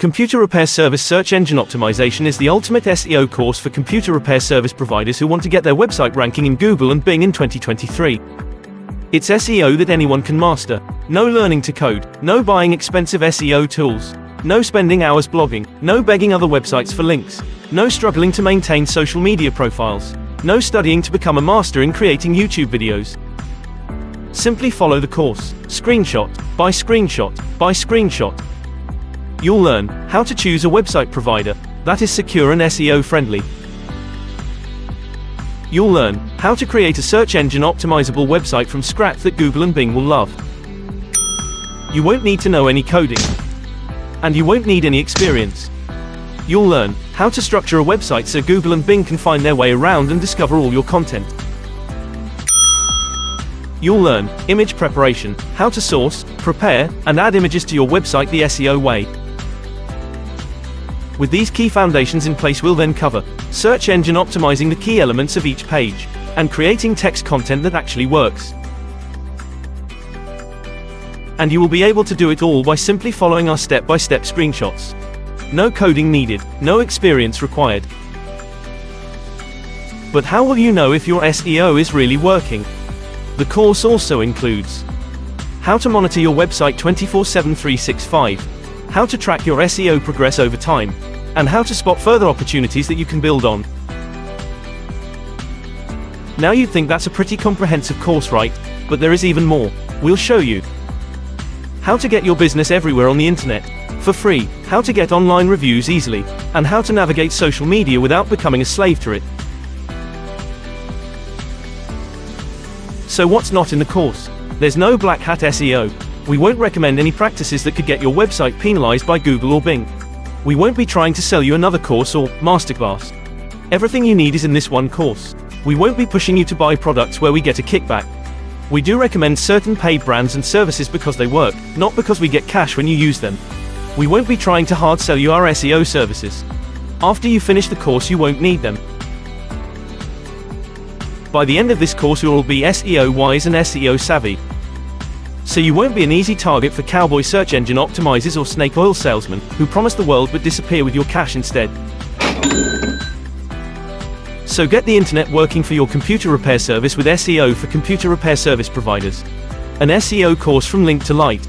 Computer Repair Service Search Engine Optimization is the ultimate SEO course for computer repair service providers who want to get their website ranking in Google and Bing in 2023. It's SEO that anyone can master. No learning to code, no buying expensive SEO tools, no spending hours blogging, no begging other websites for links, no struggling to maintain social media profiles, no studying to become a master in creating YouTube videos. Simply follow the course, screenshot by screenshot by screenshot. You'll learn how to choose a website provider that is secure and SEO friendly. You'll learn how to create a search engine optimizable website from scratch that Google and Bing will love. You won't need to know any coding, and you won't need any experience. You'll learn how to structure a website so Google and Bing can find their way around and discover all your content. You'll learn image preparation, how to source, prepare, and add images to your website the SEO way. With these key foundations in place, we'll then cover search engine optimizing the key elements of each page, and creating text content that actually works. And you will be able to do it all by simply following our step-by-step screenshots. No coding needed, no experience required. But how will you know if your SEO is really working? The course also includes how to monitor your website 24/7 365, how to track your SEO progress over time, and how to spot further opportunities that you can build on. Now you'd think that's a pretty comprehensive course, right? But there is even more. We'll show you how to get your business everywhere on the internet for free, how to get online reviews easily, and how to navigate social media without becoming a slave to it. So what's not in the course? There's no black hat SEO. We won't recommend any practices that could get your website penalized by Google or Bing. We won't be trying to sell you another course or masterclass. Everything you need is in this one course. We won't be pushing you to buy products where we get a kickback. We do recommend certain paid brands and services because they work, not because we get cash when you use them. We won't be trying to hard sell you our SEO services. After you finish the course, you won't need them. By the end of this course, you will be SEO wise and SEO savvy. So you won't be an easy target for cowboy search engine optimizers or snake oil salesmen who promise the world but disappear with your cash instead. So get the internet working for your computer repair service with SEO for computer repair service providers. An SEO course from Link to Light.